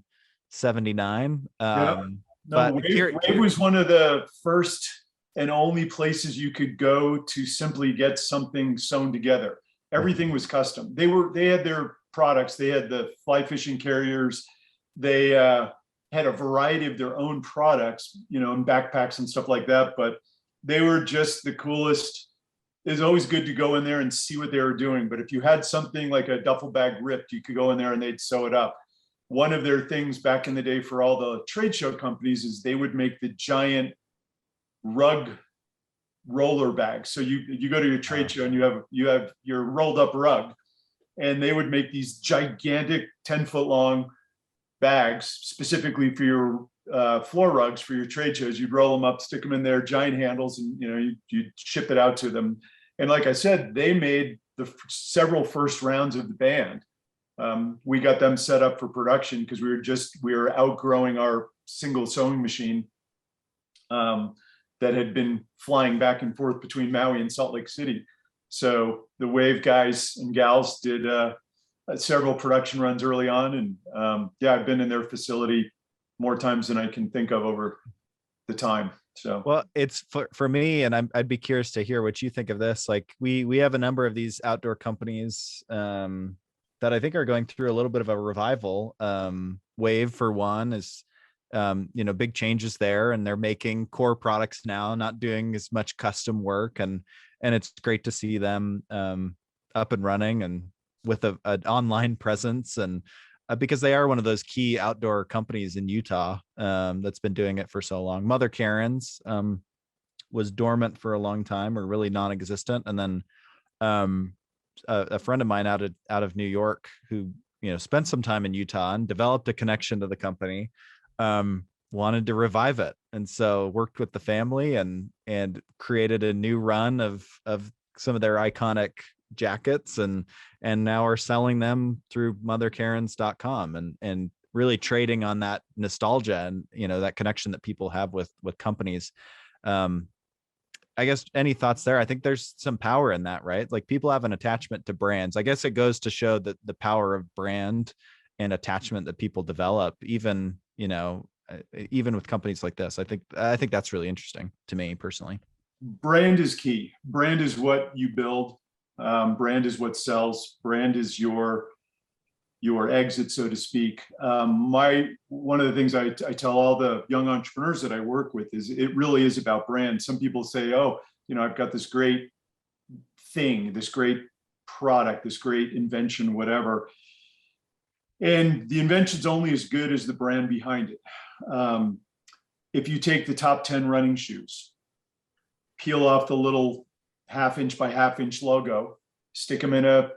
'79. No, Wave was one of the first and only places you could go to simply get something sewn together. Everything was custom. They had their products. They had the fly fishing carriers. They had a variety of their own products, and backpacks and stuff like that. But they were just the coolest. It's always good to go in there and see what they were doing. But if you had something like a duffel bag ripped, you could go in there and they'd sew it up. One of their things back in the day for all the trade show companies is they would make the giant rug roller bags. So you go to your trade show and you have your rolled up rug, and they would make these gigantic 10-foot long bags specifically for your floor rugs for your trade shows. You'd roll them up, stick them in their giant handles, and you'd ship it out to them. And like I said, they made the several first rounds of the band. We got them set up for production because we were outgrowing our single sewing machine that had been flying back and forth between Maui and Salt Lake City. So the Wave guys and gals did several production runs early on, and I've been in their facility more times than I can think of over the time. So, well, it's for me, and I'd be curious to hear what you think of this. Like we have a number of these outdoor companies that I think are going through a little bit of a revival. Wave, for one, is big changes there, and they're making core products now, not doing as much custom work, and it's great to see them up and running and with an online presence, and because they are one of those key outdoor companies in Utah that's been doing it for so long. Mother Karen's was dormant for a long time, or really non-existent, and then a friend of mine out of New York who spent some time in Utah and developed a connection to the company, wanted to revive it, and so worked with the family and created a new run of some of their iconic jackets, and now are selling them through motherkarens.com and really trading on that nostalgia and that connection that people have with companies. I guess any thoughts there? I think there's some power in that, right? Like people have an attachment to brands. I guess it goes to show that the power of brand and attachment that people develop, even with companies like this. I think that's really interesting to me personally. Brand is key. Brand is what you build. Brand is what sells. Brand is your exit, so to speak. One of the things I tell all the young entrepreneurs that I work with is it really is about brand. Some people say, oh, I've got this great thing, this great product, this great invention, whatever. And the invention's only as good as the brand behind it. If you take the top 10 running shoes, peel off the little 1/2 inch by 1/2 inch logo, stick them in a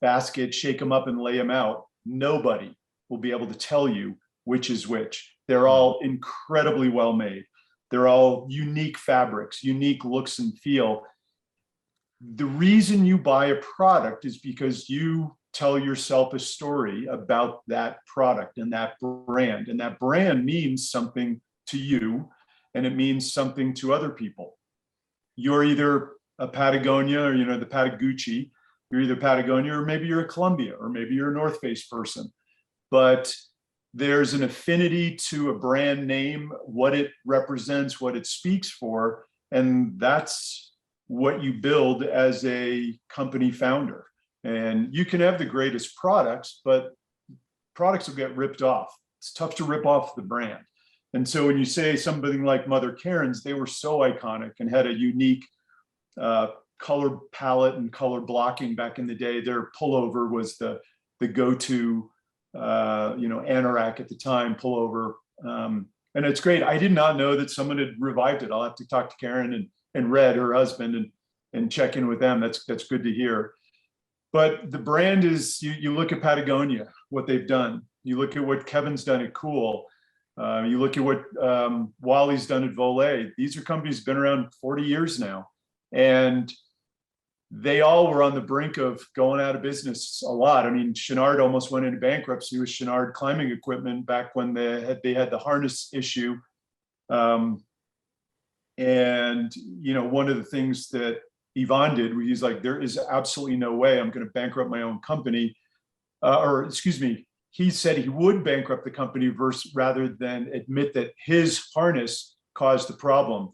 basket, shake them up and lay them out, nobody will be able to tell you which is which. They're all incredibly well made. They're all unique fabrics, unique looks and feel. The reason you buy a product is because you tell yourself a story about that product and that brand means something to you, and it means something to other people. You're either a Patagonia or the Patagucci. You're either Patagonia, or maybe you're a Columbia, or maybe you're a North Face person. But there's an affinity to a brand name, what it represents, what it speaks for, and that's what you build as a company founder. And you can have the greatest products, but products will get ripped off. It's tough to rip off the brand. And so when you say something like Mother Karen's, they were so iconic and had a unique color palette and color blocking back in the day. Their pullover was the go-to, anorak at the time, pullover. And it's great. I did not know that someone had revived it. I'll have to talk to Karen and Red, her husband, and check in with them. That's good to hear. But the brand is, you look at Patagonia, what they've done. You look at what Kevin's done at Cool. You look at what Wally's done at Volet. These are companies been around 40 years now. And they all were on the brink of going out of business a lot. I mean, Chenard almost went into bankruptcy with Chenard climbing equipment back when they had the harness issue. And, one of the things that Yvon did, he's like, there is absolutely no way I'm going to bankrupt my own company. He said he would bankrupt the company rather than admit that his harness caused the problem.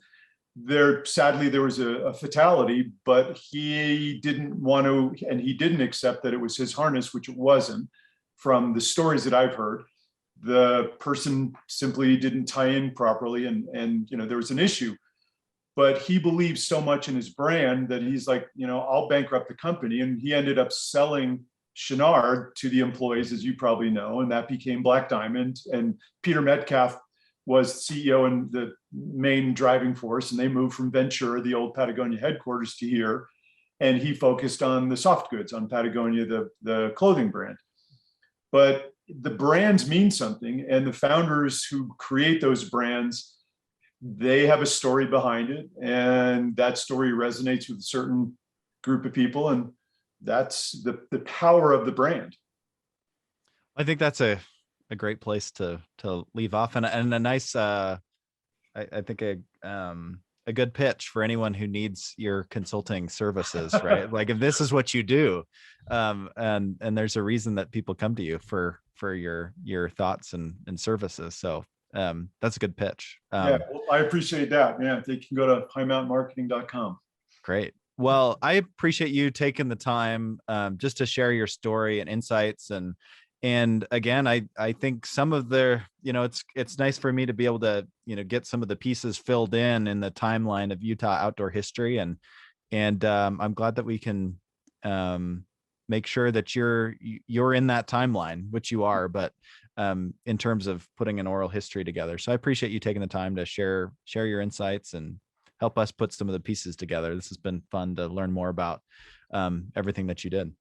Sadly, there was a fatality, but he didn't want to, and he didn't accept that it was his harness, which it wasn't. From the stories that I've heard, the person simply didn't tie in properly, and there was an issue. But he believes so much in his brand that he's like, I'll bankrupt the company. And he ended up selling Chenard to the employees, as you probably know, and that became Black Diamond. And Peter Metcalf was CEO and the main driving force, and they moved from Ventura, the old Patagonia headquarters, to here. And he focused on the soft goods, on Patagonia, the clothing brand. But the brands mean something, and the founders who create those brands, they have a story behind it, and that story resonates with a certain group of people, and that's the power of the brand. I think that's a great place to leave off, and a nice I think a good pitch for anyone who needs your consulting services, right? Like, if this is what you do, and there's a reason that people come to you for your thoughts and services. So that's a good pitch. Well, I appreciate that. Yeah, they can go to highmountainmarketing.com. Great. Well, I appreciate you taking the time just to share your story and insights. And again, I think some of the, it's nice for me to be able to, get some of the pieces filled in the timeline of Utah outdoor history. And I'm glad that we can make sure that you're in that timeline, which you are, but in terms of putting an oral history together. So I appreciate you taking the time to share your insights and help us put some of the pieces together. This has been fun to learn more about everything that you did.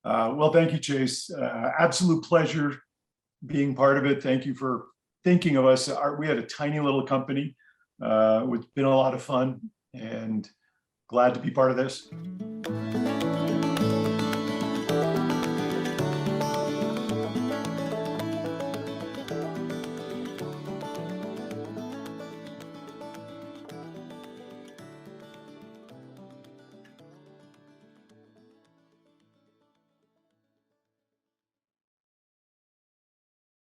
Well, thank you, Chase. Absolute pleasure being part of it. Thank you for thinking of us. We had a tiny little company. It's been a lot of fun, and glad to be part of this.